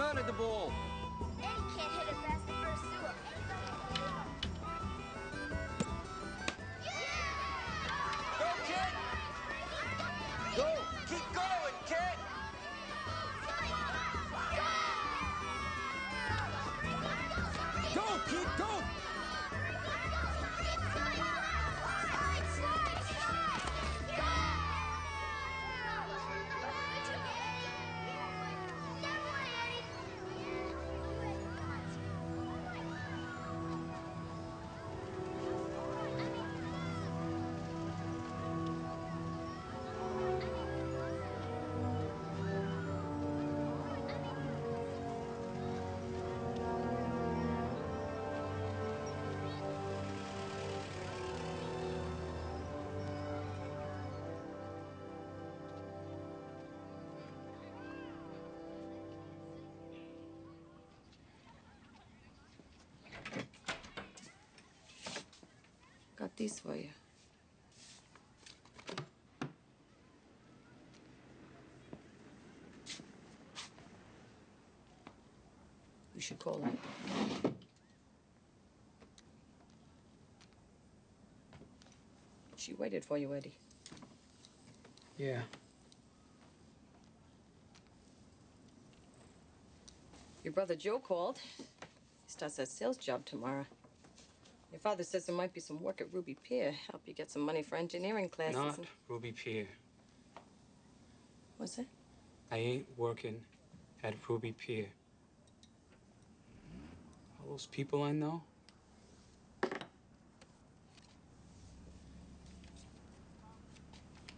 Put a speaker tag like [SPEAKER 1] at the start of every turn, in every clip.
[SPEAKER 1] Mounted the ball.
[SPEAKER 2] Eddie can't hit it past the first sewer.
[SPEAKER 1] Go, kid! Go! Keep going, kid! Go, kid, go!
[SPEAKER 3] Got these for you. You should call her. She waited for you, Eddie.
[SPEAKER 4] Yeah.
[SPEAKER 3] Your brother Joe called. He starts that sales job tomorrow. Your father says there might be some work at Ruby Pier. Help you get some money for engineering classes.
[SPEAKER 4] Not Ruby Pier.
[SPEAKER 3] What's that?
[SPEAKER 4] I ain't working at Ruby Pier. All those people I know. I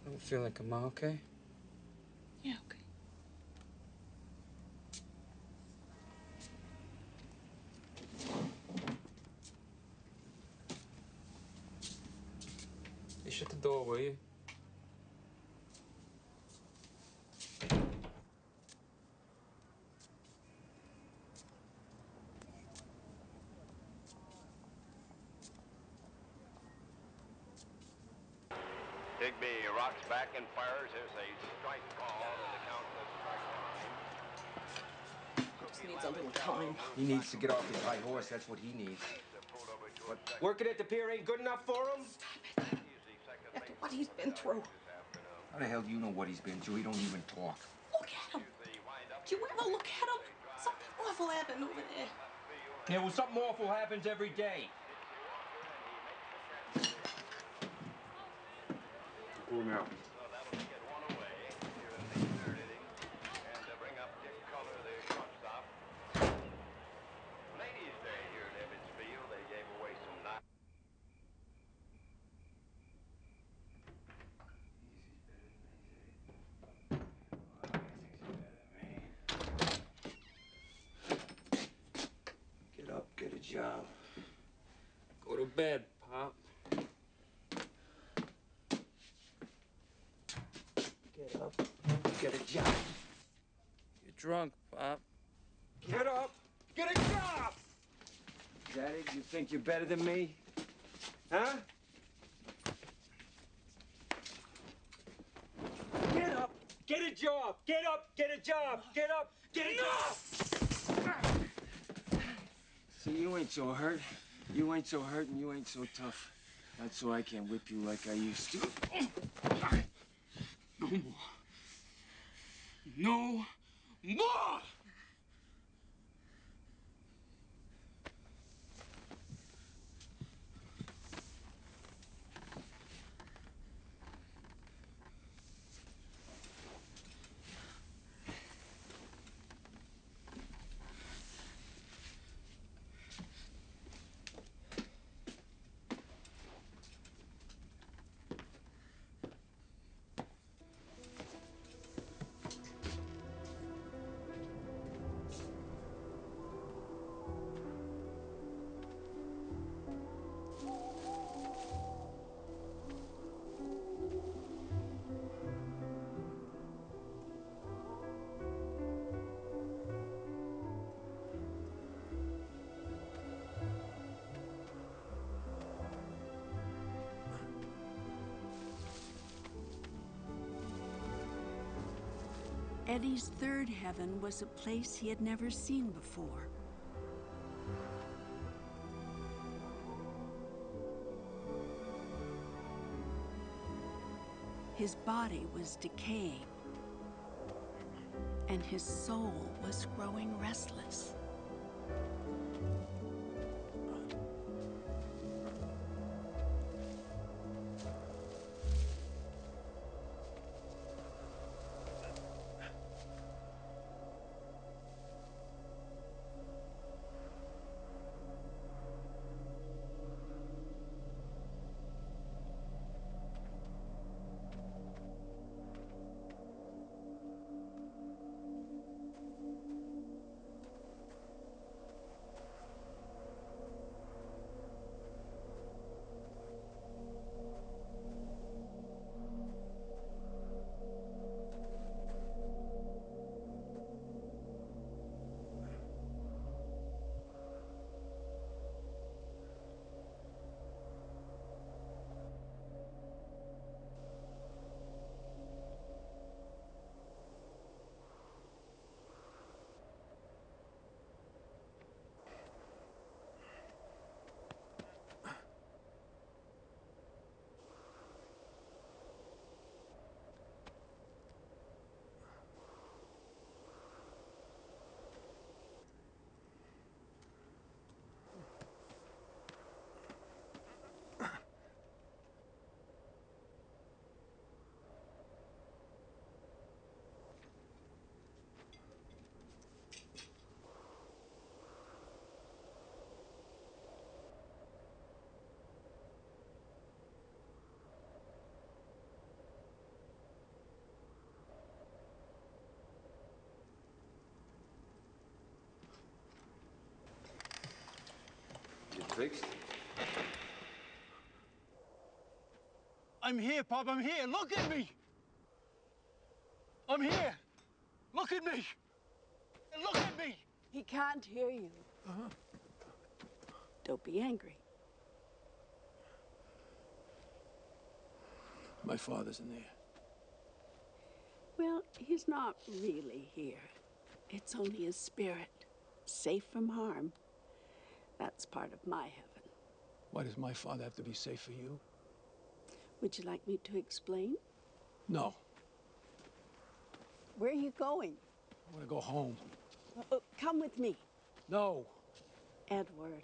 [SPEAKER 4] don't feel like I'm okay.
[SPEAKER 3] Yeah, okay.
[SPEAKER 4] Hey, shut the door, will you?
[SPEAKER 5] Higby rocks back and fires. There's a strike ball to the count of strike one.
[SPEAKER 3] Just needs a little time.
[SPEAKER 1] He needs to get off his high horse. That's what he needs. But working at the pier ain't good enough for him?
[SPEAKER 3] Stop it. After what he's been through.
[SPEAKER 1] How the hell do you know what he's been through? He don't even talk.
[SPEAKER 3] Look at him. Do you ever look at him? Something awful happened over there.
[SPEAKER 1] Yeah, well, something awful happens every day. Pull him out. Get up, get a job.
[SPEAKER 4] Go to bed, Pop.
[SPEAKER 1] Get up, get a job.
[SPEAKER 4] You're drunk, Pop.
[SPEAKER 1] Get up, get a job! Is that it? You think you're better than me? Huh? Get up, get a job! Get up, get a job! Get up, get a job! See, you ain't so hurt. You ain't so hurt and you ain't so tough. That's why I can't whip you like I used to.
[SPEAKER 4] No more. No more!
[SPEAKER 6] Eddie's third heaven was a place he had never seen before. His body was decaying, and his soul was growing restless.
[SPEAKER 1] You fixed?
[SPEAKER 7] I'm here, Pop. I'm here. Look at me. I'm here. Look at me. Look at me.
[SPEAKER 6] He can't hear you. Don't be angry.
[SPEAKER 7] My father's in there.
[SPEAKER 6] Well, he's not really here. It's only his spirit, safe from harm. That's part of my heaven.
[SPEAKER 7] Why does my father have to be safe for you?
[SPEAKER 6] Would you like me to explain?
[SPEAKER 7] No.
[SPEAKER 6] Where are you going?
[SPEAKER 7] I want to go home.
[SPEAKER 6] Come with me.
[SPEAKER 7] No.
[SPEAKER 6] Edward.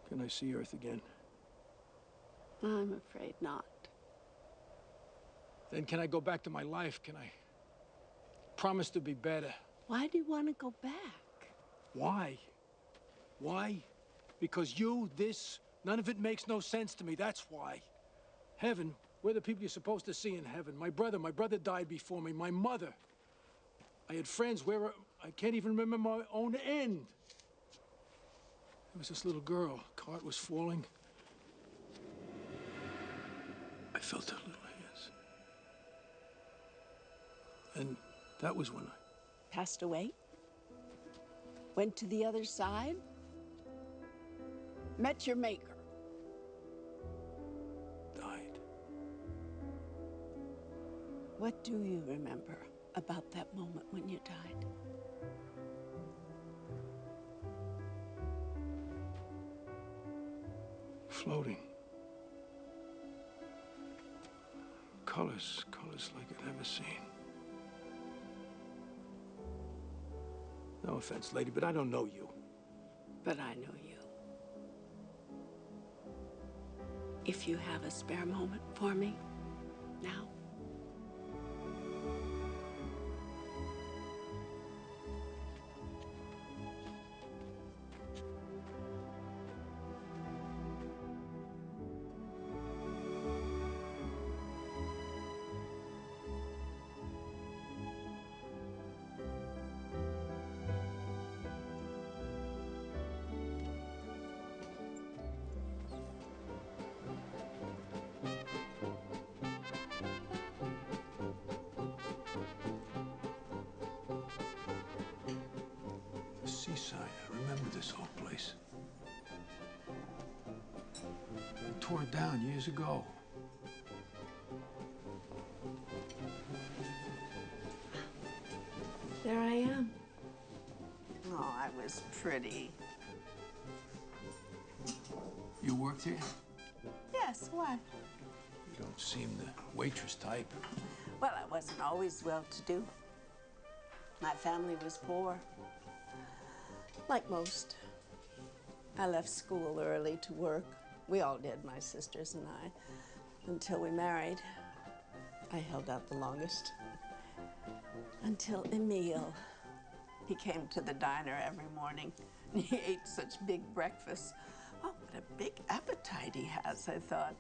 [SPEAKER 7] Can I see Earth again?
[SPEAKER 6] I'm afraid not.
[SPEAKER 7] Then can I go back to my life? Can I promise to be better?
[SPEAKER 6] Why do you want to go back?
[SPEAKER 7] Why? Why? Because none of it makes no sense to me. That's why. Heaven, we're the people you're supposed to see in heaven. My brother died before me. My mother. I had friends I can't even remember my own end. There was this little girl. Cart was falling. I felt her little hands. And that was when I
[SPEAKER 6] Passed away? Went to the other side? Met your maker?
[SPEAKER 7] died.
[SPEAKER 6] What do you remember about that moment when you died?
[SPEAKER 7] Floating. Colors like I'd never seen. No offense, lady, but I don't know you.
[SPEAKER 6] But I know you. If you have a spare moment for me, now.
[SPEAKER 7] The seaside, I remember this whole place. They tore it down years ago.
[SPEAKER 6] there I am. Oh, I was pretty.
[SPEAKER 7] You worked here?
[SPEAKER 6] Yes, why?
[SPEAKER 7] You don't seem the waitress type.
[SPEAKER 6] Well, I wasn't always well-to-do. My family was poor. Like most. I left school early to work. We all did, my sisters and I, until we married. I held out the longest. Until Emile. He came to the diner every morning. He ate such big breakfasts. Oh, what a big appetite he has, I thought.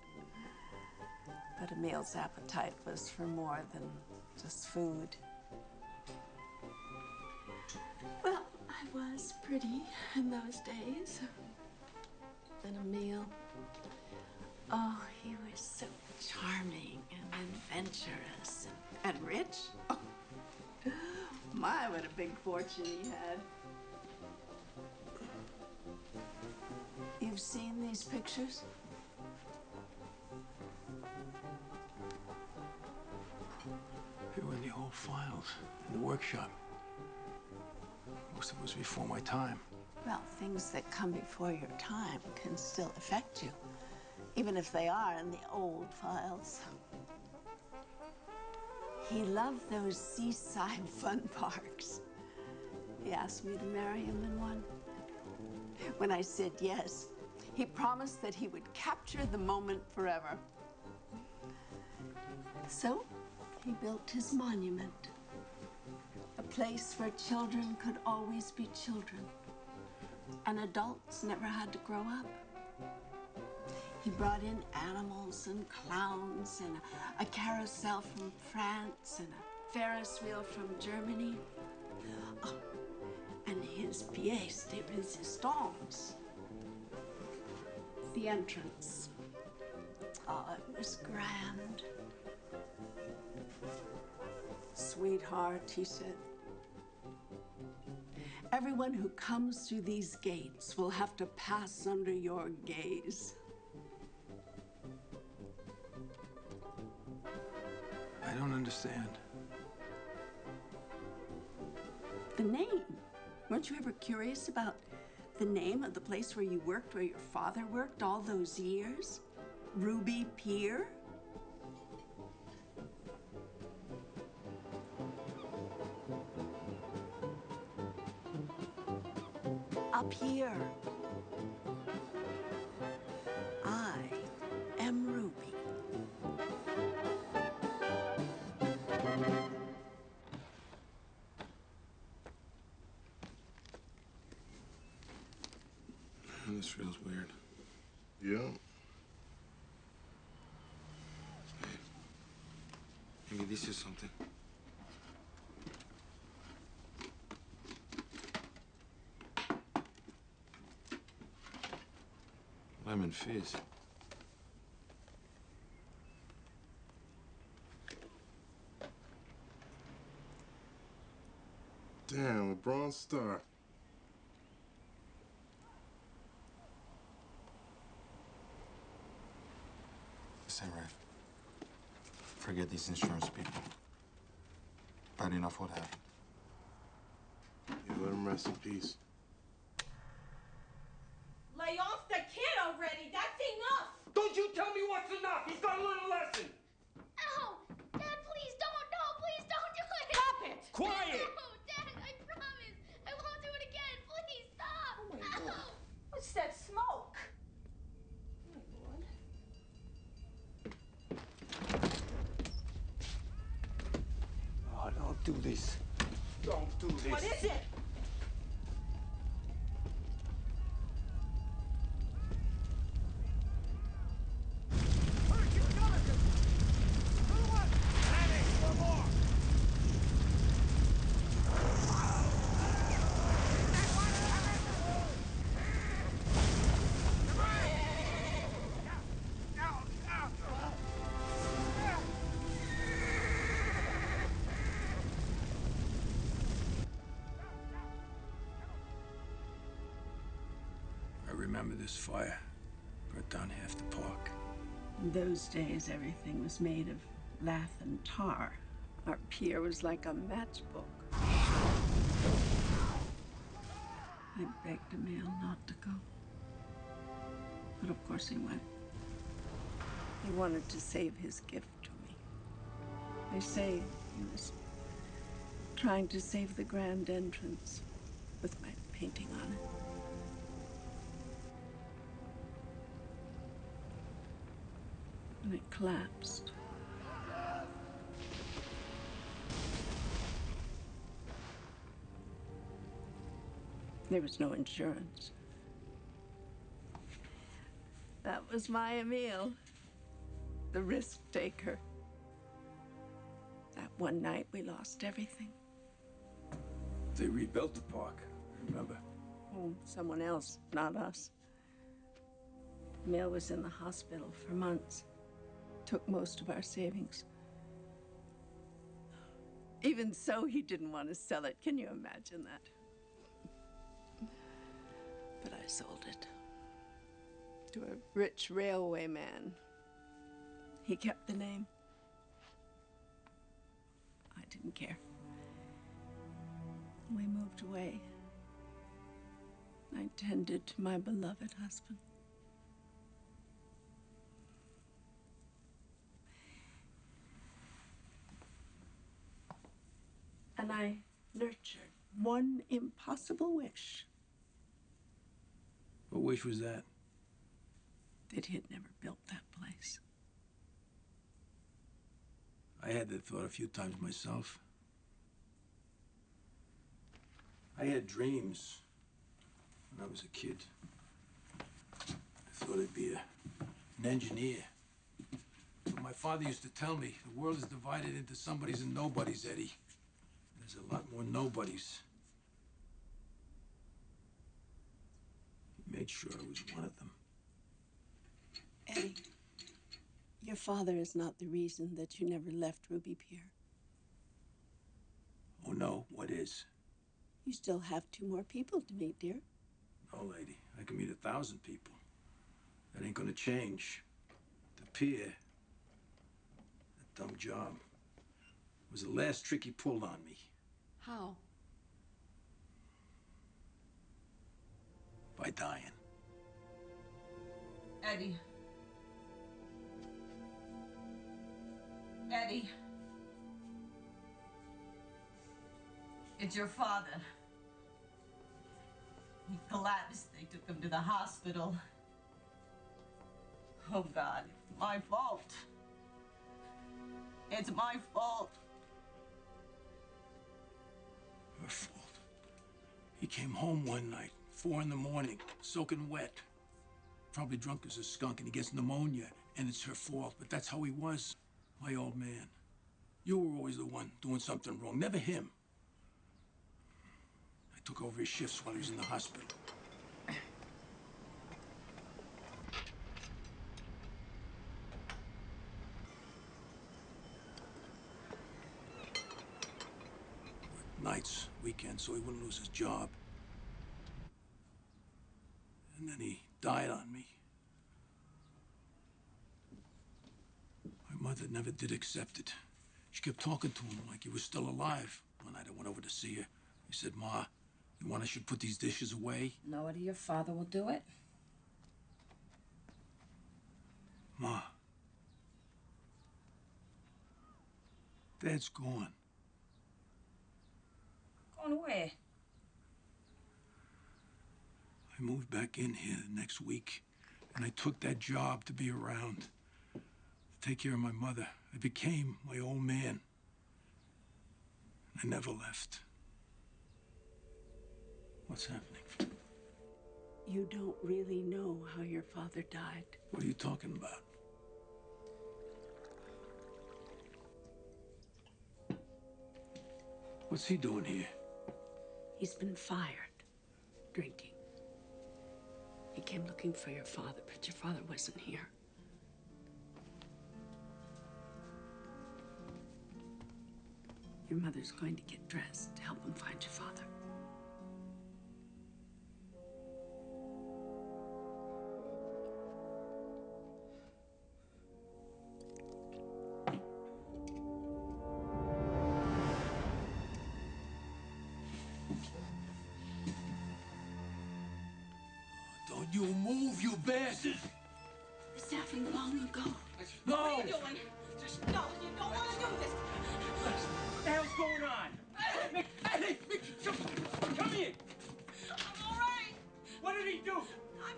[SPEAKER 6] But Emile's appetite was for more than just food. Well, I was pretty in those days. And Emile, oh, he was so charming and adventurous and rich. Oh, my, what a big fortune he had. You've seen these pictures?
[SPEAKER 7] They were in the old files, in the workshop. Most of it was before my time.
[SPEAKER 6] Well, things that come before your time can still affect you, even if they are in the old files. He loved those seaside fun parks. He asked me to marry him in one. When I said yes, he promised that he would capture the moment forever. So, he built his monument. A place where children could always be children, and adults never had to grow up. He brought in animals and clowns and a carousel from France and a Ferris wheel from Germany. Oh, and his pièce de résistance, the entrance. Oh, it was grand. Sweetheart, he said, everyone who comes through these gates will have to pass under your gaze.
[SPEAKER 7] I don't understand.
[SPEAKER 6] The name. Weren't you ever curious about the name of the place where you worked, where your father worked all those years? Ruby Pier? Up here. I am Ruby.
[SPEAKER 1] This feels weird.
[SPEAKER 8] Yeah.
[SPEAKER 1] Hey, maybe this is something. Lemon fizz.
[SPEAKER 8] Damn, a Bronze Star.
[SPEAKER 1] Listen, Ref. Forget these insurance people. Bad enough what happened.
[SPEAKER 8] You let him rest in peace.
[SPEAKER 9] Lay off the kid already! That's enough!
[SPEAKER 1] Don't you tell me what's enough! He's got a little lesson!
[SPEAKER 2] Ow! Dad, please don't! No, please don't do it!
[SPEAKER 9] Stop it!
[SPEAKER 1] Quiet!
[SPEAKER 2] No, Dad, I promise. I won't do it again. Please stop!
[SPEAKER 9] Oh my God. What's that smoke? Oh my Lord.
[SPEAKER 1] Oh, don't do this. Don't do this.
[SPEAKER 9] What is it?
[SPEAKER 7] I remember this fire. Burnt down half the park.
[SPEAKER 6] In those days, everything was made of lath and tar. Our pier was like a matchbook. I begged Emil not to go. But of course he went. He wanted to save his gift to me. They say he was trying to save the grand entrance with my painting on it. And it collapsed. There was no insurance. That was my Emil, the risk taker. That one night we lost everything.
[SPEAKER 7] They rebuilt the park, remember?
[SPEAKER 6] Oh, someone else, not us. Emil was in the hospital for months. Took most of our savings. Even so, he didn't want to sell it. Can you imagine that? But I sold it to a rich railway man. He kept the name. I didn't care. We moved away. I tended to my beloved husband. And I nurtured one impossible wish.
[SPEAKER 7] What wish was that?
[SPEAKER 6] That he had never built that place.
[SPEAKER 7] I had that thought a few times myself. I had dreams when I was a kid. I thought I'd be an engineer. But my father used to tell me, the world is divided into somebodies and nobodies, Eddie. There's a lot more nobodies. He made sure I was one of them.
[SPEAKER 6] Eddie, your father is not the reason that you never left Ruby Pier.
[SPEAKER 7] Oh, no, what is?
[SPEAKER 6] You still have 2 more people to meet, dear.
[SPEAKER 7] No, lady, I can meet 1,000 people. That ain't gonna change. The pier, that dumb job, was the last trick he pulled on me.
[SPEAKER 6] How?
[SPEAKER 7] By dying.
[SPEAKER 9] Eddie. Eddie. It's your father. He collapsed. They took him to the hospital. Oh, God, it's my fault. It's my fault.
[SPEAKER 7] Her fault. He came home one night, 4 in the morning, soaking wet. Probably drunk as a skunk, and he gets pneumonia, and it's her fault. But that's how he was, my old man. You were always the one doing something wrong, never him. I took over his shifts while he was in the hospital. Nights, weekends, so he wouldn't lose his job. And then he died on me. My mother never did accept it. She kept talking to him like he was still alive. One night I went over to see her. He said, Ma, you want I should put these dishes away?
[SPEAKER 3] No, Eddie, your father will do it.
[SPEAKER 7] Ma. Dad's gone.
[SPEAKER 3] Going where?
[SPEAKER 7] I moved back in here next week, and I took that job to be around, to take care of my mother. I became my old man. I never left. What's happening?
[SPEAKER 6] You don't really know how your father died.
[SPEAKER 7] What are you talking about? What's he doing here?
[SPEAKER 6] He's been fired. Drinking. He came looking for your father, but your father wasn't here. Your mother's going to get dressed to help him find your father.
[SPEAKER 7] This
[SPEAKER 6] happened long ago.
[SPEAKER 7] No!
[SPEAKER 9] What are you doing? No, you don't want to do this.
[SPEAKER 1] What the hell's going on? Mickey, hey, Mickey, come here.
[SPEAKER 9] I'm all right.
[SPEAKER 1] What did he do?
[SPEAKER 9] I'm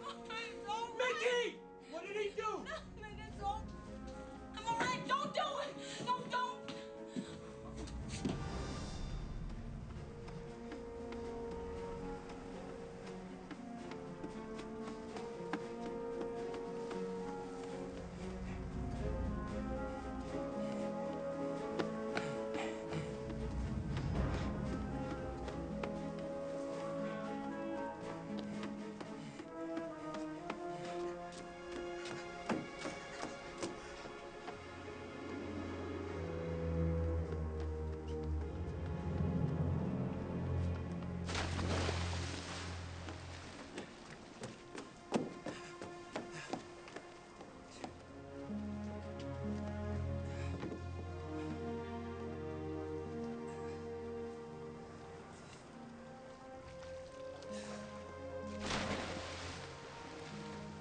[SPEAKER 9] all right. It's all right.
[SPEAKER 1] Mickey! What did he do?
[SPEAKER 9] Nothing. It's all. I'm all right. Don't do it. No, don't.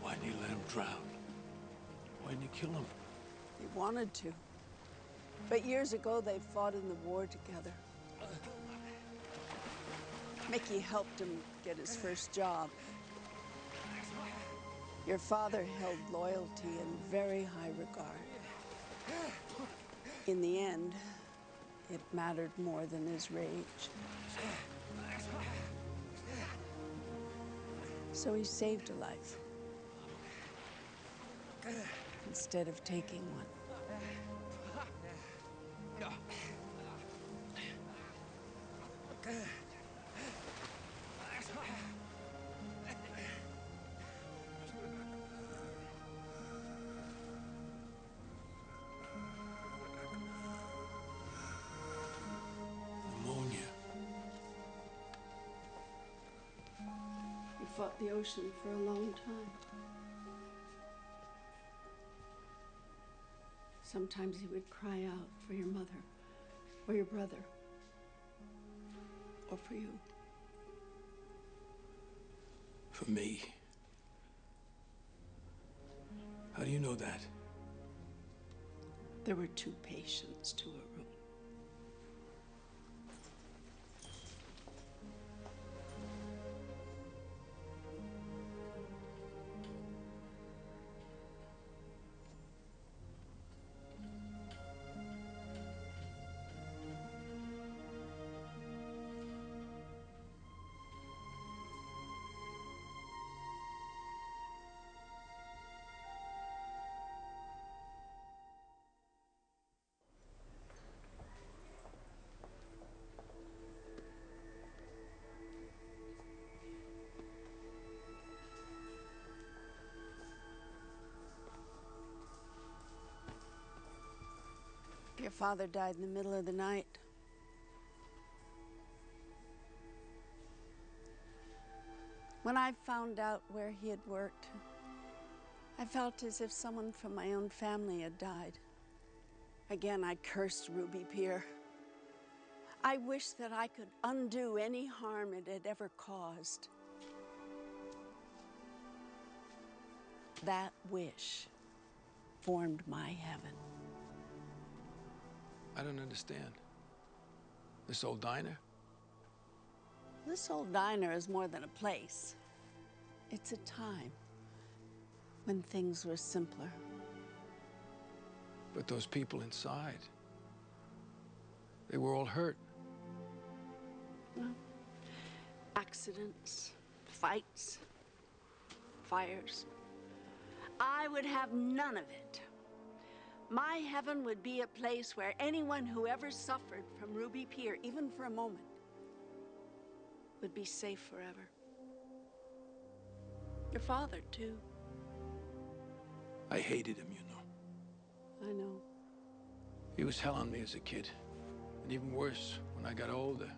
[SPEAKER 7] Why didn't you let him drown? Why didn't you kill him?
[SPEAKER 6] He wanted to. But years ago, they fought in the war together. Mickey helped him get his first job. Your father held loyalty in very high regard. In the end, it mattered more than his rage. So he saved a life instead of taking one.
[SPEAKER 7] Pneumonia.
[SPEAKER 6] He fought the ocean for a long time. Sometimes he would cry out for your mother, or your brother, or for you.
[SPEAKER 7] For me. How do you know that?
[SPEAKER 6] There were 2 patients to a room. Your father died in the middle of the night. When I found out where he had worked, I felt as if someone from my own family had died. Again, I cursed Ruby Pier. I wished that I could undo any harm it had ever caused. That wish formed my heaven.
[SPEAKER 7] I don't understand. This old diner?
[SPEAKER 6] This old diner is more than a place. It's a time when things were simpler.
[SPEAKER 7] But those people inside, they were all hurt.
[SPEAKER 6] Well, accidents, fights, fires. I would have none of it. My heaven would be a place where anyone who ever suffered from Ruby Pier, even for a moment, would be safe forever. Your father, too.
[SPEAKER 7] I hated him, you know.
[SPEAKER 6] I know.
[SPEAKER 7] He was hell on me as a kid, and even worse when I got older.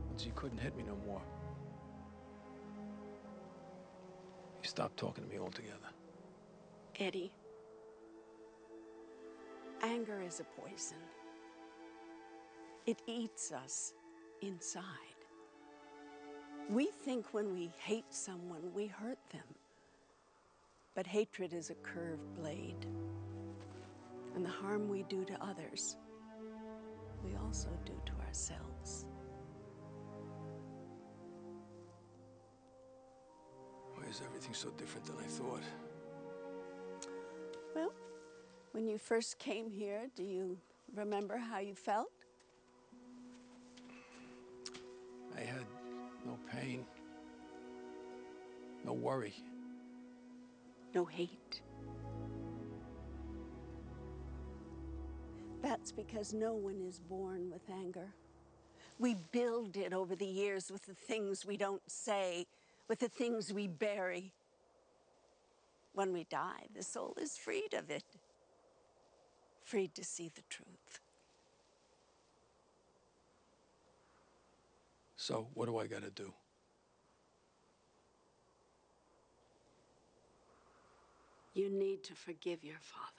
[SPEAKER 7] Once he couldn't hit me no more. He stopped talking to me altogether.
[SPEAKER 6] Eddie, anger is a poison. It eats us inside. We think when we hate someone, we hurt them. But hatred is a curved blade. And the harm we do to others, we also do to ourselves.
[SPEAKER 7] Why is everything so different than I thought?
[SPEAKER 6] Well, when you first came here, do you remember how you felt?
[SPEAKER 7] I had no pain, no worry.
[SPEAKER 6] No hate. That's because no one is born with anger. We build it over the years with the things we don't say, with the things we bury. When we die, the soul is freed of it, freed to see the truth.
[SPEAKER 7] So, what do I gotta do?
[SPEAKER 6] You need to forgive your father.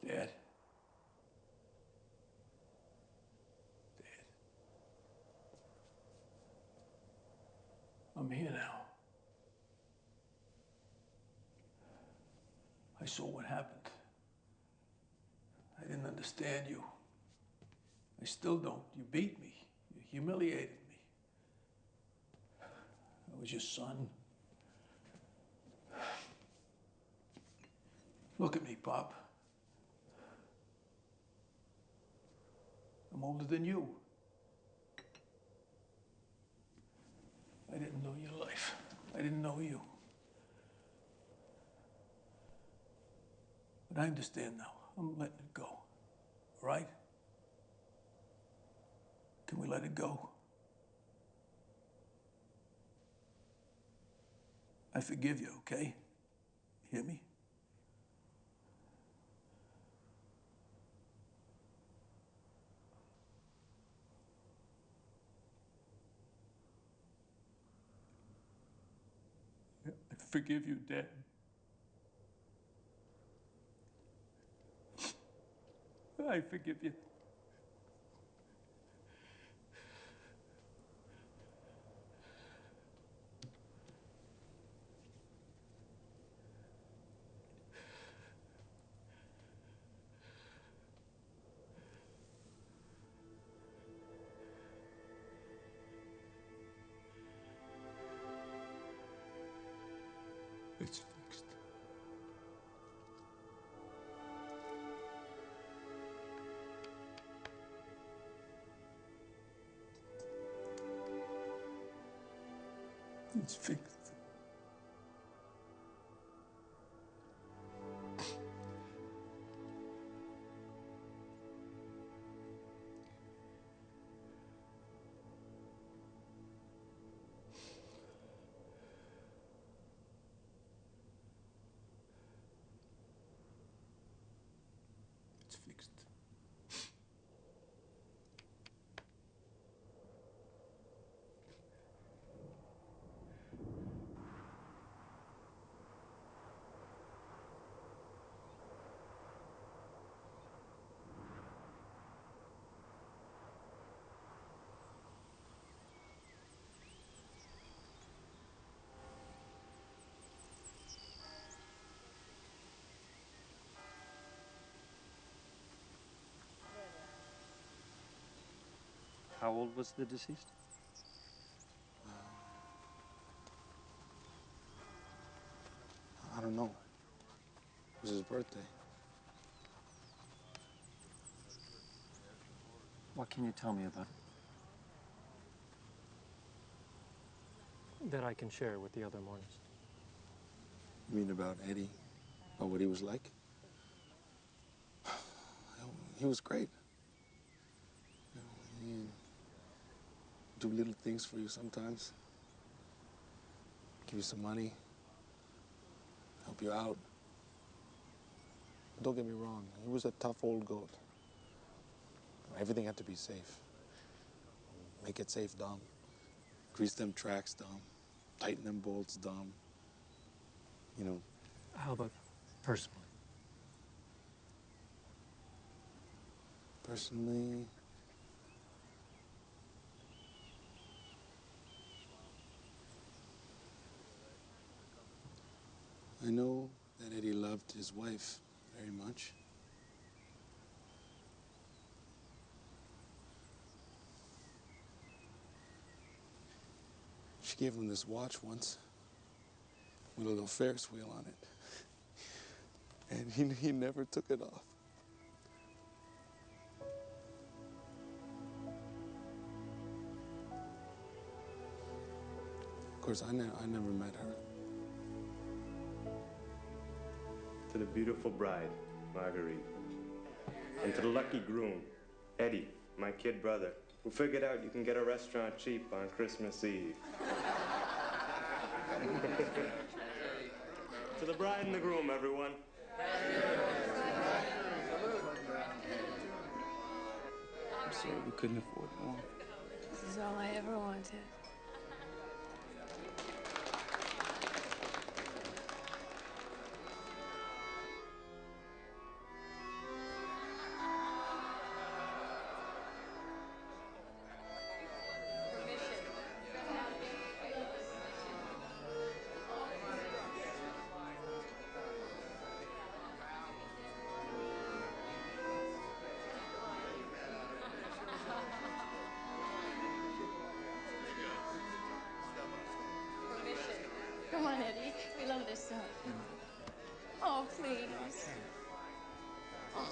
[SPEAKER 7] Dad. I'm here now. I saw what happened. I didn't understand you. I still don't. You beat me. You humiliated me. I was your son. Look at me, Pop. I'm older than you. I didn't know your life. I didn't know you. But I understand now. I'm letting it go. All right? Can we let it go? I forgive you, okay? You hear me? I forgive you, Dad. I forgive you. It's fixed. It's fixed. It's fixed.
[SPEAKER 10] How old was the deceased?
[SPEAKER 8] I don't know. It was his birthday.
[SPEAKER 10] What can you tell me about it?
[SPEAKER 4] That I can share with the other mourners.
[SPEAKER 8] You mean about Eddie? About what he was like? He was great. He'd do little things for you sometimes. Give you some money. Help you out. Don't get me wrong, he was a tough old goat. Everything had to be safe. Make it safe, Dom. Grease them tracks, Dom. Tighten them bolts, Dom. You know.
[SPEAKER 10] How about personally?
[SPEAKER 8] Personally, I know that Eddie loved his wife very much. She gave him this watch once with a little Ferris wheel on it. And he never took it off. Of course, I never met her.
[SPEAKER 11] To the beautiful bride, Marguerite. And to the lucky groom, Eddie, my kid brother, who figured out you can get a restaurant cheap on Christmas Eve. To the bride and the groom, everyone.
[SPEAKER 1] I'm sorry we couldn't afford more.
[SPEAKER 12] This is all I ever wanted. Come on, Eddie. We love this song. Oh, please. Oh.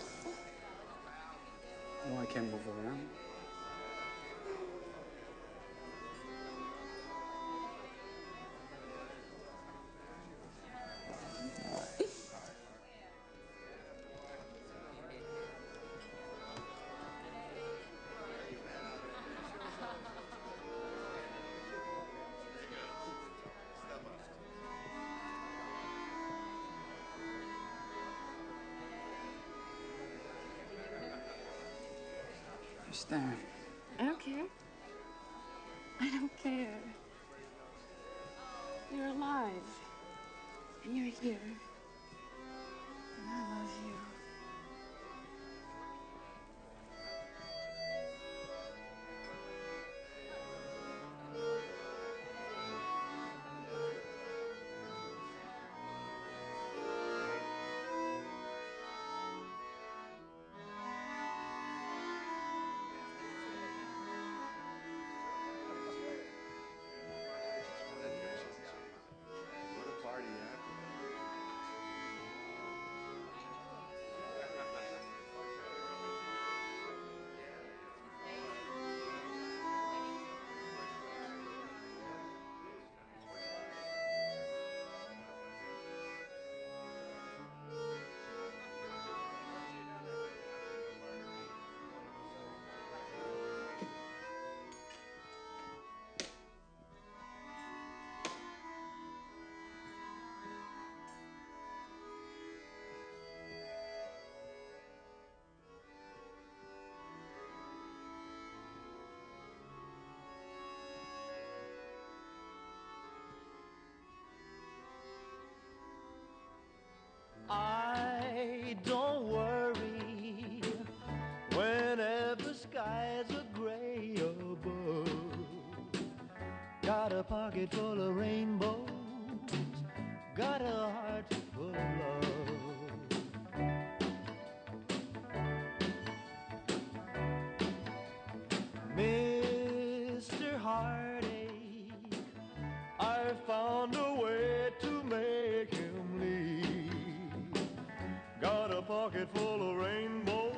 [SPEAKER 1] No, I can't move around. You're staring.
[SPEAKER 12] I don't care. I don't care. You're alive. And you're here. And I love you.
[SPEAKER 13] I don't worry whenever skies are gray above. Got a pocket full of rainbows, got a heart full of love. Mr. Heartache, I found a way to make him leave. Got a pocket full of rainbows,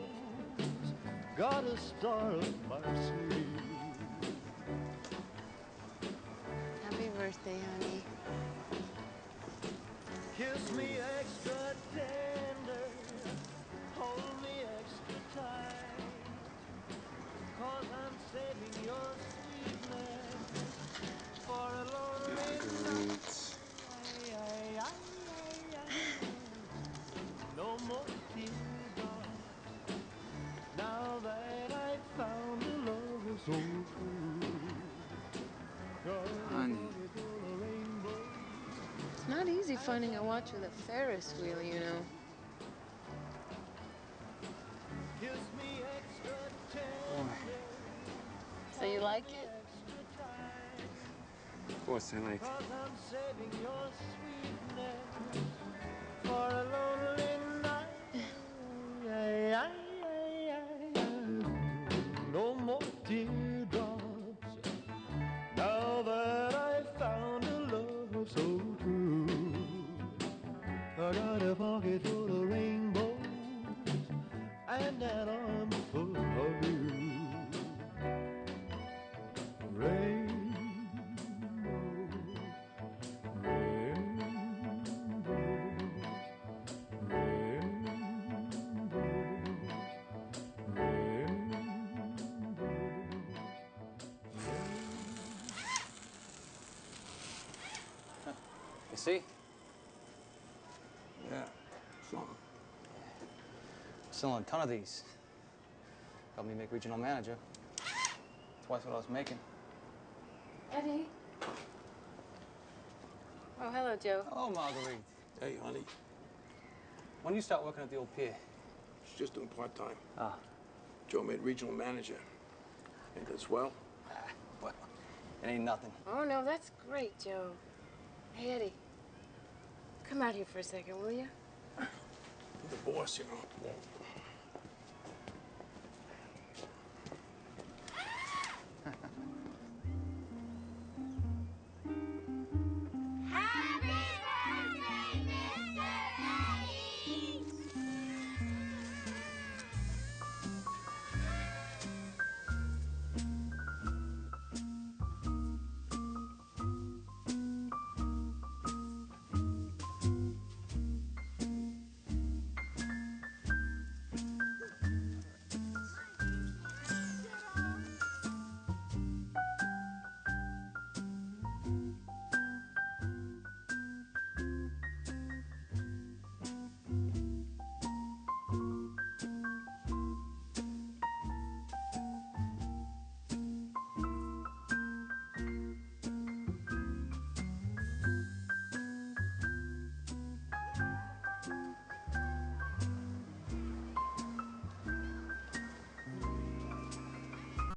[SPEAKER 13] got a star up my sleeve.
[SPEAKER 12] Happy birthday, honey.
[SPEAKER 13] Kiss me extra tender, hold me extra tight, 'cause I'm saving your sweetness for a lonely night. No more teardrops, now that I found a love so true.
[SPEAKER 14] Honey. It's not easy finding a watch with a Ferris wheel, you know. So you like it?
[SPEAKER 1] Of course I like it.
[SPEAKER 13] For a lonely night. No more teardrops, now that I found a love so true. I got a pocket full of rainbows and an arm full of you.
[SPEAKER 10] You see?
[SPEAKER 7] Yeah, something.
[SPEAKER 10] Selling a ton of these. Helped me make regional manager. Twice what I was making.
[SPEAKER 14] Eddie. Oh, hello, Joe.
[SPEAKER 10] Oh, Marguerite.
[SPEAKER 7] Hey, honey.
[SPEAKER 10] When did you start working at the old pier?
[SPEAKER 7] She's just doing part-time.
[SPEAKER 10] Ah.
[SPEAKER 7] Joe made regional manager. Ain't that swell?
[SPEAKER 10] Well, it ain't nothing.
[SPEAKER 14] Oh, no, that's great, Joe. Hey, Eddie. Come out here for a second, will you?
[SPEAKER 7] The boss, you know.